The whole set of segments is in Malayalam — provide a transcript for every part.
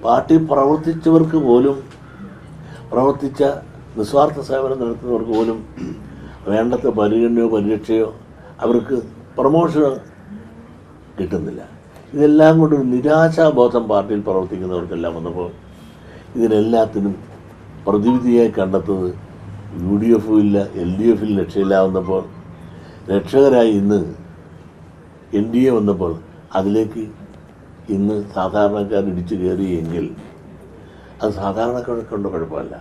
പാർട്ടി പ്രവർത്തിച്ചവർക്ക് പോലും, പ്രവർത്തിച്ച നിസ്വാർത്ഥ സേവനം നടത്തുന്നവർക്ക് പോലും വേണ്ടത്ര പരിഗണനയോ പരിരക്ഷയോ അവർക്ക് പ്രമോഷനോ കിട്ടുന്നില്ല. ഇതെല്ലാം കൊണ്ടൊരു നിരാശാബോധം പാർട്ടിയിൽ പ്രവർത്തിക്കുന്നവർക്കെല്ലാം വന്നപ്പോൾ ഇതിനെല്ലാത്തിനും പ്രതിവിധിയായി കണ്ടെത്തുന്നത് UDF ഇല്ല, LDF രക്ഷയില്ലാവുന്നപ്പോൾ രക്ഷകരായി ഇന്ന് NDA വന്നപ്പോൾ അതിലേക്ക് ഇന്ന് സാധാരണക്കാർ ഇടിച്ചു കയറിയെങ്കിൽ അത് സാധാരണക്കാരെ കൊണ്ട് കുഴപ്പമില്ല.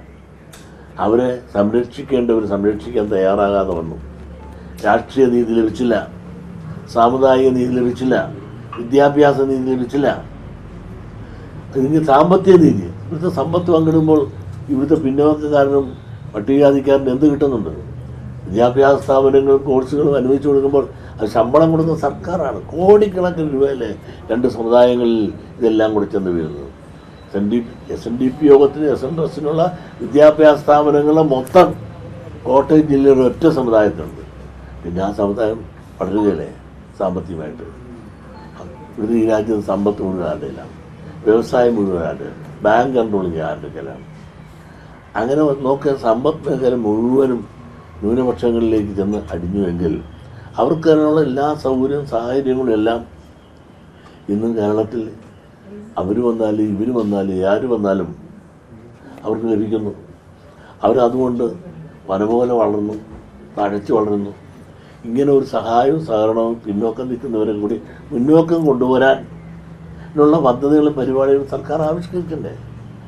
അവരെ സംരക്ഷിക്കേണ്ടവർ സംരക്ഷിക്കാൻ തയ്യാറാകാതെ വന്നു. രാഷ്ട്രീയ നീതി ലഭിച്ചില്ല, സാമുദായിക നീതി ലഭിച്ചില്ല, വിദ്യാഭ്യാസ നീതി ലഭിച്ചില്ല. ഇതിന് സാമ്പത്തിക നീതി, ഇവിടുത്തെ സമ്പത്ത് പങ്കിടുമ്പോൾ ഇവിടുത്തെ പിന്നോക്കക്കാരനും പട്ടികജാതിക്കാരനും എന്ത് കിട്ടുന്നുണ്ട്? വിദ്യാഭ്യാസ സ്ഥാപനങ്ങൾ കോഴ്സുകളും അനുവദിച്ചു കൊടുക്കുമ്പോൾ അത് ശമ്പളം കൊടുക്കുന്ന സർക്കാരാണ്. കോടിക്കണക്കിന് രൂപയല്ലേ രണ്ട് സമുദായങ്ങളിൽ ഇതെല്ലാം കൂടി ചെന്ന് വീഴുന്നത്. SNDP യോഗത്തിന് SNDRSനുള്ള വിദ്യാഭ്യാസ സ്ഥാപനങ്ങളെ മൊത്തം കോട്ടയം ജില്ലയുടെ ഒറ്റ സമുദായത്തിലുണ്ട്. പിന്നെ ആ സമുദായം വളരുകയല്ലേ സാമ്പത്തികമായിട്ട്. ഇവിടെ ഈ രാജ്യത്ത് സമ്പത്ത് മുഴുവൻ ആരുടെയിലാണ്, വ്യവസായം മുഴുവൻ ആരുടെ, ബാങ്ക് കൺട്രോളിങ് ആരുടെ കയ്യിലാണ്. അങ്ങനെ നോക്കിയ സമ്പദ് മേഖല മുഴുവനും ന്യൂനപക്ഷങ്ങളിലേക്ക് ചെന്ന് അടിഞ്ഞുവെങ്കിൽ അവർക്ക് അതിനുള്ള എല്ലാ സൗകര്യവും സാഹചര്യങ്ങളും എല്ലാം ഇന്നും കേരളത്തിൽ അവർ വന്നാലും ഇവർ വന്നാലും ആര് വന്നാലും അവർക്ക് ലഭിക്കുന്നു. അവരതുകൊണ്ട് വനപോലെ വളർന്നു, തഴച്ചു വളരുന്നു. ഇങ്ങനെ ഒരു സഹായവും സഹകരണവും പിന്നോക്കം നിൽക്കുന്നവരെ കൂടി മുന്നോക്കം കൊണ്ടുവരാനുള്ള പദ്ധതികളും പരിപാടികളും സർക്കാർ ആവിഷ്കരിക്കണ്ടേ?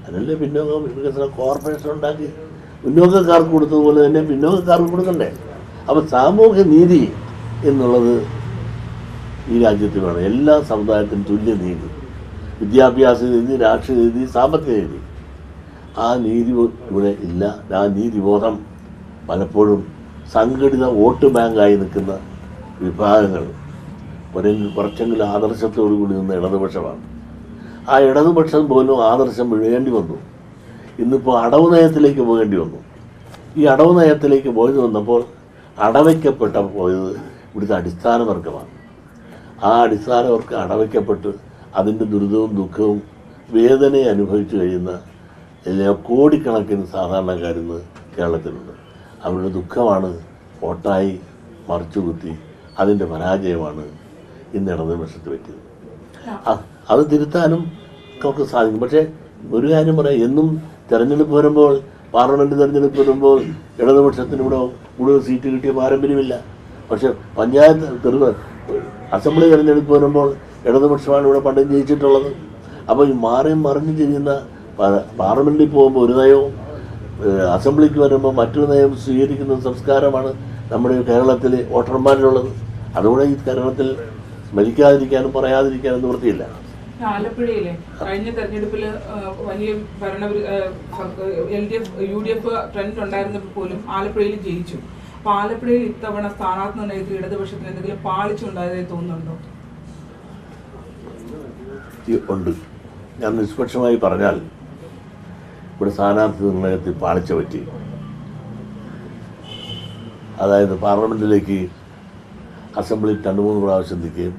അതിനല്ലേ പിന്നോക്ക വികസന കോർപ്പറേഷൻ ഉണ്ടാക്കി മുന്നോക്കക്കാർക്ക് കൊടുത്തതുപോലെ തന്നെ പിന്നോക്കക്കാർക്ക് കൊടുക്കണ്ടേ? അപ്പോൾ സാമൂഹ്യ നീതി എന്നുള്ളത് ഈ രാജ്യത്ത് വേണം. എല്ലാ സമുദായത്തിനും തുല്യ നീതി, വിദ്യാഭ്യാസ നീതി, രാഷ്ട്രീയ നീതി, സാമ്പത്തിക നീതി. ആ നീതി ഇവിടെ ഇല്ല. ആ നീതിബോധം പലപ്പോഴും സംഘടിത വോട്ട് ബാങ്കായി നിൽക്കുന്ന വിഭാഗങ്ങൾ കുറച്ചെങ്കിലും ആദർശത്തോടു കൂടി നിന്ന ഇടതുപക്ഷമാണ്. ആ ഇടതുപക്ഷം പോലും ആദർശം വിഴേണ്ടി വന്നു. ഇന്നിപ്പോൾ അടവ് നയത്തിലേക്ക് പോകേണ്ടി വന്നു. ഈ അടവ് നയത്തിലേക്ക് പോയത് വന്നപ്പോൾ അടവയ്ക്കപ്പെട്ട പോയത് ഇവിടുത്തെ അടിസ്ഥാന വർഗമാണ്. ആ അടിസ്ഥാന വർഗം അടവയ്ക്കപ്പെട്ട് അതിൻ്റെ ദുരിതവും ദുഃഖവും വേദനയും അനുഭവിച്ചു കഴിയുന്ന എല്ലാ കോടിക്കണക്കിന് സാധാരണക്കാരിന്ന് കേരളത്തിലുണ്ട്. അവരുടെ ദുഃഖമാണ് വോട്ടായി മറിച്ചുകുത്തി അതിൻ്റെ പരാജയമാണ് ഇന്ന് ഇടതുപക്ഷത്ത് പറ്റിയത്. അത് തിരുത്താനും ഒക്കെ സാധിക്കും. പക്ഷേ ഒരു കാര്യം പറയാം, എന്നും തിരഞ്ഞെടുപ്പ് വരുമ്പോൾ, പാർലമെൻറ്റ് തിരഞ്ഞെടുപ്പ് വരുമ്പോൾ ഇടതുപക്ഷത്തിന് ഇവിടെ കൂടുതൽ സീറ്റ് കിട്ടിയ പാരമ്പര്യമില്ല. പക്ഷെ പഞ്ചായത്ത് അസംബ്ലി തിരഞ്ഞെടുപ്പ് വരുമ്പോൾ ഇടതുപക്ഷമാണ് ഇവിടെ പണ്ടും ജയിച്ചിട്ടുള്ളത്. അപ്പോൾ ഈ മാറിയും മറിഞ്ഞു ചെയ്യുന്ന പാർലമെൻറ്റിൽ പോകുമ്പോൾ ഒരു നയവും അസംബ്ലിക്ക് വരുമ്പോൾ മറ്റൊരു നയം സ്വീകരിക്കുന്ന സംസ്കാരമാണ് നമ്മുടെ കേരളത്തിൽ വോട്ടർമാരിലുള്ളത്. അതുകൂടെ ഈ കേരളത്തിൽ സ്മരിക്കാതിരിക്കാനും പറയാതിരിക്കാനും നിവൃത്തിയില്ല. ആലപ്പുഴയിലെ കഴിഞ്ഞ തെരഞ്ഞെടുപ്പിൽ വലിയ LDF UDF ട്രെൻഡ് ഉണ്ടായിരുന്നപ്പോൾ പോലും ആലപ്പുഴയിൽ ജയിച്ചു. അപ്പൊ ആലപ്പുഴയിൽ ഇത്തവണ സ്ഥാനാർത്ഥി നിർണയത്തിൽ ഇടതുപക്ഷത്തിന് എന്തെങ്കിലും പാളിച്ചുണ്ടായതായി തോന്നുന്നുണ്ടോ? ഉണ്ട്. ഞാൻ നിഷ്പക്ഷമായി പറഞ്ഞാൽ ഇവിടെ സ്ഥാനാർത്ഥി നിർണയത്തിൽ പാളിച്ച പറ്റി. അതായത് പാർലമെൻറ്റിലേക്ക് അസംബ്ലിയിൽ 2-3 പ്രാവശ്യം നിൽക്കുകയും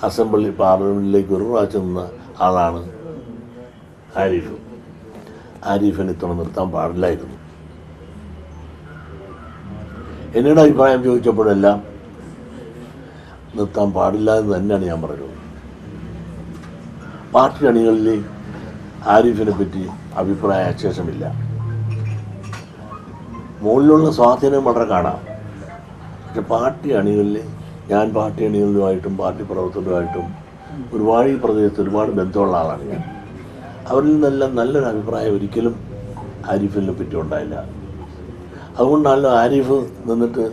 അസംബ്ലി പാർലമെൻറ്റിലേക്ക് ഒരു പ്രാവശ്യം നിന്ന ആളാണ് ആരിഫ്. ആരിഫിനെ ഇത്തവണ നിർത്താൻ പാടില്ലായിരുന്നു. എന്നോട് അഭിപ്രായം ചോദിച്ചപ്പോഴെല്ലാം നിർത്താൻ പാടില്ല എന്ന് തന്നെയാണ് ഞാൻ പറഞ്ഞത്. പാർട്ടി അണികളിൽ ആരിഫിനെ പറ്റി അഭിപ്രായ അശേഷമില്ല. മുകളിലുള്ള സ്വാധീനം വളരെ കാണാം. പക്ഷെ പാർട്ടി അണികളിൽ ഞാൻ പാർട്ടി അണികളുമായിട്ടും പാർട്ടി പ്രവർത്തകരുമായിട്ടും ഒരുപാട് ഈ പ്രദേശത്ത് ഒരുപാട് ബന്ധമുള്ള ആളാണ് ഞാൻ. അവരിൽ നിന്നെല്ലാം നല്ലൊരു അഭിപ്രായം ഒരിക്കലും ആരിഫിനെ പറ്റി ഉണ്ടായില്ല. അതുകൊണ്ടാണല്ലോ ആരിഫ് നിന്നിട്ട്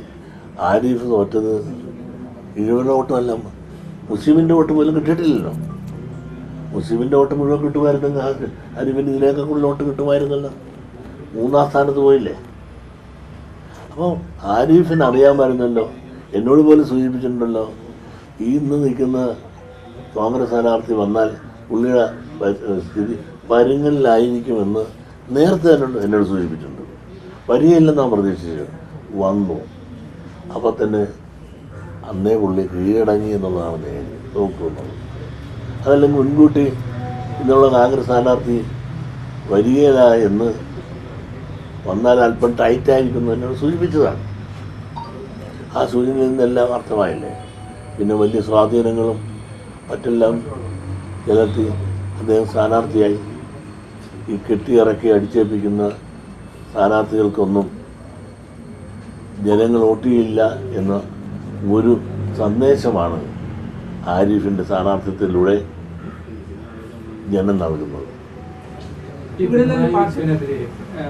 ആരിഫ് തോറ്റത് 70 വോട്ടുമല്ല, മുസ്ലിമിൻ്റെ വോട്ട് പോലും കിട്ടിയിട്ടില്ലല്ലോ. മുസ്ലിമിൻ്റെ വോട്ട് മുഴുവൻ കിട്ടുമായിരുന്നെങ്കിൽ ആരിഫിന് ഇതിലേക്ക് കൂടുതൽ വോട്ട് കിട്ടുമായിരുന്നല്ലോ. 3-ാം സ്ഥാനത്ത് പോയില്ലേ. അപ്പോൾ ആരിഫിന് അറിയാമായിരുന്നല്ലോ, എന്നോട് പോലും സൂചിപ്പിച്ചിട്ടുണ്ടല്ലോ, ഈ ഇന്ന് നിൽക്കുന്ന കോൺഗ്രസ് സ്ഥാനാർത്ഥി വന്നാൽ പുള്ളിയുടെ സ്ഥിതി പരുങ്ങലിലായിരിക്കുമെന്ന് നേരത്തെ തന്നെ എന്നോട് സൂചിപ്പിച്ചിട്ടുണ്ട്. വരികയില്ലെന്നാണ് പ്രതീക്ഷിച്ചത്. വന്നു. അപ്പോൾ തന്നെ അന്നേ പുള്ളി കീഴടങ്ങി എന്നുള്ളതാണ് നേരി നോക്കുന്നത്. അതല്ലെങ്കിൽ മുൻകൂട്ടി ഇന്നുള്ള കോൺഗ്രസ് സ്ഥാനാർത്ഥി വരികയില്ല എന്ന് വന്നാൽ അല്പം ടൈറ്റായിരിക്കുന്നു എന്നോട് സൂചിപ്പിച്ചതാണ്. ആ സൂചനയിൽ നിന്നെല്ലാം അർത്ഥമായില്ലേ. പിന്നെ വലിയ സ്വാധീനങ്ങളും മറ്റെല്ലാം ചെലുത്തി അദ്ദേഹം സ്ഥാനാർത്ഥിയായി. ഈ കെട്ടിയിറക്കി അടിച്ചേൽപ്പിക്കുന്ന സ്ഥാനാർത്ഥികൾക്കൊന്നും ജനങ്ങൾ വോട്ട് ചെയ്യില്ല എന്ന ഒരു സന്ദേശമാണ് ആരിഫിൻ്റെ സ്ഥാനാർത്ഥിത്വത്തിലൂടെ ജനം നൽകുന്നത്. ഇതിനെതിരെ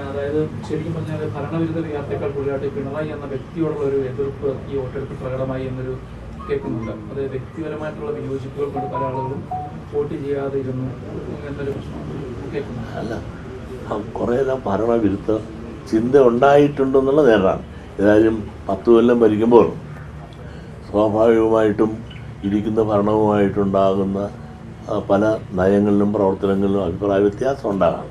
അതായത് ശരിക്കും പറഞ്ഞാൽ ഭരണവിരുദ്ധ വികാരത്തെക്കാൾ കൂടുതലായിട്ട് പിണറായി എന്ന വ്യക്തിയോടുള്ള ഒരു എതിർപ്പ് ഈ വോട്ടെടുപ്പ് പ്രകടമായി എന്നൊരു കേൾക്കുന്നുണ്ട്. അത് വ്യക്തിപരമായിട്ടുള്ള വിയോജിപ്പുകൾ കൊണ്ട് പല ആളുകളും വോട്ട് ചെയ്യാതെ ഇരുന്നു എന്നൊരു കേൾക്കുന്നുണ്ട്. അല്ല, കുറേയെല്ലാം ഭരണവിരുദ്ധ ചിന്ത ഉണ്ടായിട്ടുണ്ടെന്നുള്ള നേരാണ്. ഏതായാലും 10 കൊല്ലം ഭരിക്കുമ്പോൾ സ്വാഭാവികമായിട്ടും ഇരിക്കുന്ന ഭരണവുമായിട്ടുണ്ടാകുന്ന പല നയങ്ങളിലും പ്രവർത്തനങ്ങളിലും അഭിപ്രായ വ്യത്യാസം ഉണ്ടാകാം.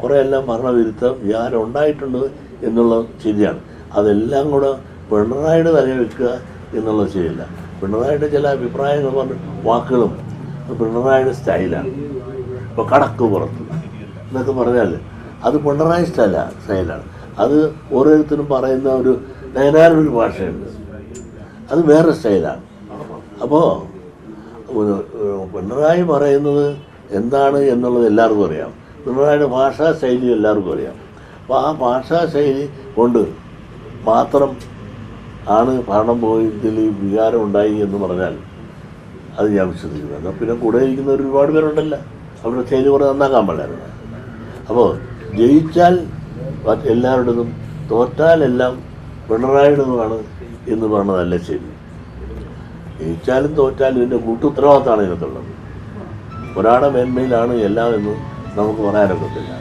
കുറേയെല്ലാം ഭരണവിരുദ്ധ വിചാരം ഉണ്ടായിട്ടുണ്ട് എന്നുള്ളത് ശരിയാണ്. അതെല്ലാം കൂടെ പിണറായിയുടെ തലയിൽ വെക്കുക എന്നുള്ളത് ശരിയല്ല. പിണറായിയുടെ ചില അഭിപ്രായങ്ങൾ പറഞ്ഞ വാക്കുകളും പിണറായിയുടെ സ്റ്റൈലാണ്. ഇപ്പോൾ കടക്ക് പുറത്ത് എന്നൊക്കെ പറഞ്ഞാൽ അത് പിണറായി സ്റ്റൈലാണ്. അത് ഓരോരുത്തരും പറയുന്ന ഒരു നേരാനൊരു ഭാഷയുണ്ട്, അത് വേറെ സ്റ്റൈലാണ്. അപ്പോൾ പിണറായി പറയുന്നത് എന്താണ് എന്നുള്ളത് എല്ലാവർക്കും അറിയാം. പിണറായിയുടെ ഭാഷാ ശൈലി എല്ലാവർക്കും അറിയാം. അപ്പോൾ ആ ഭാഷാ ശൈലി കൊണ്ട് മാത്രം ആണ് ഭരണം പോയതിൽ വികാരം ഉണ്ടായി എന്ന് പറഞ്ഞാൽ അത് ഞാൻ വിശ്വസിക്കുന്നത്. എന്നാൽ പിന്നെ കൂടെ ഇരിക്കുന്ന ഒരുപാട് പേരുണ്ടല്ലോ, അവരുടെ ശൈലി കൂടെ നന്നാക്കാൻ പാടില്ലായിരുന്നു. അപ്പോൾ ജയിച്ചാൽ എല്ലാവരുടേതും തോറ്റാലെല്ലാം പിണറായിയുടേതുമാണ് എന്ന് പറഞ്ഞതല്ല ശരി. ജയിച്ചാലും തോറ്റാലും ഇതിൻ്റെ കൂട്ടുത്തരവാദിത്തമാണ് ഇതിനകത്തുള്ളത്. ഒരാളുടെ മേന്മയിലാണ് എല്ലാം എന്ന് നമുക്ക് പറയാനൊക്കത്തില്ല.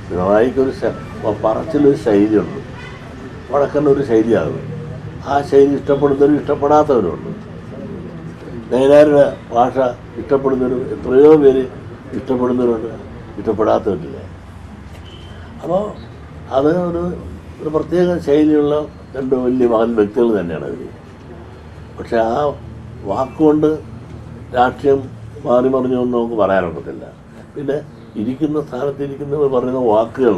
പിണറായിക്കൊരു പറച്ചിലൊരു ശൈലിയുണ്ട്, വടക്കനൊരു ശൈലിയാണ്. ആ ശൈലി ഇഷ്ടപ്പെടുന്നവരും ഇഷ്ടപ്പെടാത്തവരുമുണ്ട്. നേരാരുടെ ഭാഷ ഇഷ്ടപ്പെടുന്നവരും എത്രയോ പേര് ഇഷ്ടപ്പെടുന്നവരുണ്ട്, ഇഷ്ടപ്പെടാത്തവരില്ല. അപ്പോൾ അത് ഒരു പ്രത്യേക ശൈലിയുള്ള 2 വലിയ മകൻ വ്യക്തികൾ തന്നെയാണ് അവർ. പക്ഷെ ആ വാക്കുകൊണ്ട് രാഷ്ട്രീയം മാറി മറിഞ്ഞൊന്നും നമുക്ക് പറയാനൊക്കത്തില്ല. പിന്നെ ഇരിക്കുന്ന സ്ഥാനത്തിരിക്കുന്നവർ പറയുന്ന വാക്കുകൾ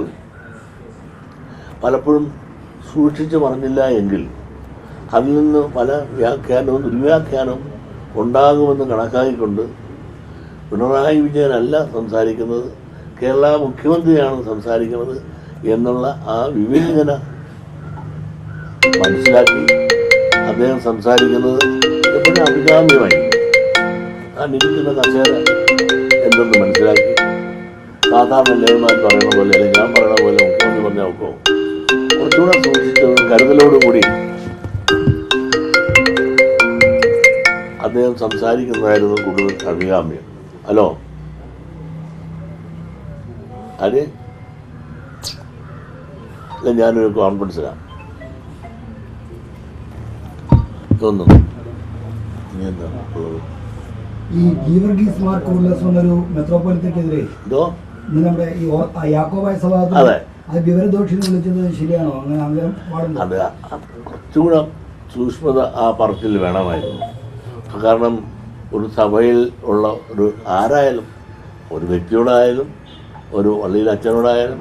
പലപ്പോഴും സൂക്ഷിച്ച് പറഞ്ഞില്ല എങ്കിൽ അതിൽ നിന്ന് പല വ്യാഖ്യാനവും ദുർവ്യാഖ്യാനവും ഉണ്ടാകുമെന്ന് കണക്കാക്കിക്കൊണ്ട് പിണറായി വിജയനല്ല സംസാരിക്കുന്നത്, കേരള മുഖ്യമന്ത്രിയാണ് സംസാരിക്കുന്നത് എന്നുള്ള ആ വിവേചന മനസ്സിലാക്കി അദ്ദേഹം സംസാരിക്കുന്നത് എപ്പോഴും അഭികാമ്യമായി. താൻ ഇരിക്കുന്ന കസേര എന്തെന്ന് മനസ്സിലാക്കി സാധാരണ ലേമാൻ പറയുന്ന പോലെ അല്ലെങ്കിൽ ഞാൻ പറയുന്ന പോലെ മുഖ്യമന്ത്രി പറഞ്ഞാൽ ഒക്കോ കുറച്ചുകൂടെ സൂക്ഷിച്ചത് കരുതലോടുകൂടി അദ്ദേഹം സംസാരിക്കുന്നതായിരുന്നു കൂടുതൽ അഭികാമ്യം. ഹലോ അതെ, അല്ല ഞാനൊരു കോൺഫിഡൻസിലാണ് തോന്നുന്നു. ഇനി എന്താ ഉള്ളത്? ഈ ഗീവർഗീസ് മാർ കൂർലസ് എന്നൊരു മെത്രോപൊലിത്തക്കെതിരെ എന്തോ നമ്മുടെ ഈ യാക്കോബായ സഭാത്തിൽ അതെ അത് വിവരദോഷി എന്ന് വിളിച്ചത് ശരിയാണോ? അങ്ങനെ അങ്ങനെ പാടുന്നു. അത് കുറച്ചുകൂടെ സൂക്ഷ്മത ആ പറച്ചിൽ വേണമായിരുന്നു. കാരണം ഒരു സഭയിൽ ഉള്ള ഒരു ആരായാലും, ഒരു വ്യക്തിയോടായാലും, ഒരു പള്ളിയിലെ അച്ഛനോടായാലും,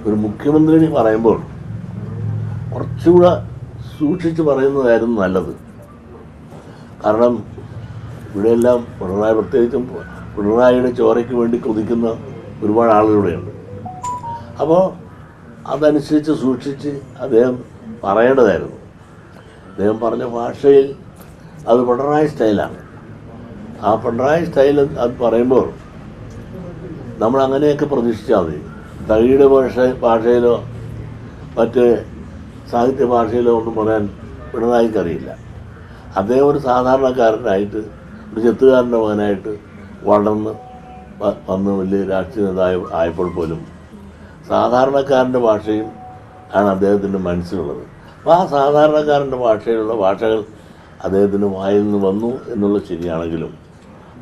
ഒരു മുഖ്യമന്ത്രി പറയുമ്പോൾ കുറച്ചുകൂടെ സൂക്ഷിച്ച് പറയുന്നതായിരുന്നു നല്ലത്. കാരണം ഇവിടെയെല്ലാം പിണറായി, പ്രത്യേകിച്ചും പിണറായിയുടെ ചോരയ്ക്ക് വേണ്ടി കൊതിക്കുന്ന ഒരുപാട് ആളുകളുടെയുണ്ട്. അപ്പോൾ അതനുസരിച്ച് സൂക്ഷിച്ച് അദ്ദേഹം പറയേണ്ടതായിരുന്നു. അദ്ദേഹം പറഞ്ഞ ഭാഷയിൽ അത് പിണറായി സ്റ്റൈലാണ്. ആ പിണറായി സ്റ്റൈൽ അത് പറയുമ്പോൾ നമ്മൾ അങ്ങനെയൊക്കെ പ്രതീക്ഷിച്ചാൽ മതി. തകിയുടെ ഭാഷയിലോ മറ്റ് സാഹിത്യ ഭാഷയിലോ ഒന്നും പറയാൻ പിണറായിക്കറിയില്ല. അദ്ദേഹം ഒരു സാധാരണക്കാരനായിട്ട്, ഒരു ചെത്തുകാരൻ്റെ മകനായിട്ട് വളർന്ന് വന്ന് വലിയ രാഷ്ട്രീയ നേതാവ് ആയപ്പോൾ പോലും സാധാരണക്കാരൻ്റെ ഭാഷയും ആണ് അദ്ദേഹത്തിൻ്റെ മനസ്സിലുള്ളത്. അപ്പോൾ ആ സാധാരണക്കാരൻ്റെ ഭാഷയിലുള്ള ഭാഷകൾ അദ്ദേഹത്തിന് വായിൽ നിന്ന് വന്നു എന്നുള്ളത് ശരിയാണെങ്കിലും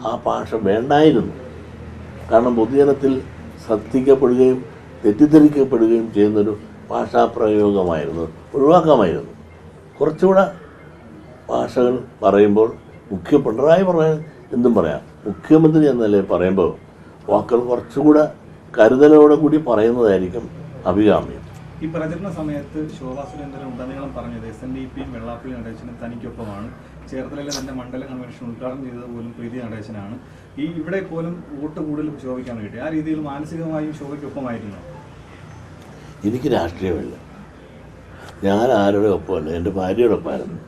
ആ ഭാഷ വേണ്ടായിരുന്നു. കാരണം പൊതുജനത്തിൽ ശ്രദ്ധിക്കപ്പെടുകയും തെറ്റിദ്ധരിക്കപ്പെടുകയും ചെയ്യുന്നൊരു ഭാഷാപ്രയോഗമായിരുന്നു, ഒഴിവാക്കാമായിരുന്നു. കുറച്ചുകൂടെ ഭാഷകൾ പറയുമ്പോൾ പിണറായി പറയാൻ എന്തും പറയാം. മുഖ്യമന്ത്രി എന്നല്ലേ പറയുമ്പോൾ വാക്കുകൾ കുറച്ചുകൂടെ കരുതലോടെ കൂടി പറയുന്നതായിരിക്കും അഭികാമ്യം. ഈ പ്രചരണ സമയത്ത് ശോഭാ സുരേന്ദ്രൻ ഉടനീളം പറഞ്ഞത് SNDPയും വെള്ളാപ്പള്ളി നടേശനും തനിക്കൊപ്പമാണ്. ചേർത്തലയിലെ തന്നെ മണ്ഡല കൺവെൻഷൻ ഉദ്ഘാടനം ചെയ്തത് പോലും പ്രീതി നടേശനാണ്. ഇവിടെ പോലും വോട്ട് കൂടുതൽ ശോഭയ്ക്കാൻ വേണ്ടി ആ രീതിയിൽ മാനസികമായും ശോഭയ്ക്കൊപ്പമായിരുന്നു. എനിക്ക് രാഷ്ട്രീയമില്ല, ഞാൻ ആരുടെ ഒപ്പമല്ല, എൻ്റെ ഭാര്യയുടെ ഒപ്പമായിരുന്നു.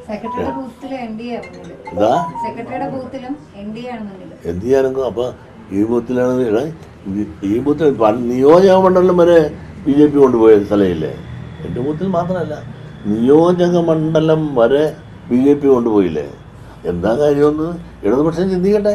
സെക്രട്ടറിയുടെ ബൂത്തിലും NDA ആവുന്നില്ല. എന്താ സെക്രട്ടറിയുടെ ബൂത്തിലും NDA ആണെന്നുണ്ടെങ്കിൽ എന്ത് ചെയ്യാനെങ്കിൽ അപ്പോൾ ഈ ബൂത്തിലാണെങ്കിൽ ഈ ബൂത്തിൽ നിയോജക മണ്ഡലം വരെ BJP കൊണ്ടുപോയ സ്ഥലമില്ലേ? എൻ്റെ ബൂത്തിൽ മാത്രമല്ല, നിയോജക മണ്ഡലം വരെ BJP കൊണ്ടുപോയില്ലേ? എന്താ കാര്യമെന്ന് ഇടതുപക്ഷം ചിന്തിക്കട്ടെ.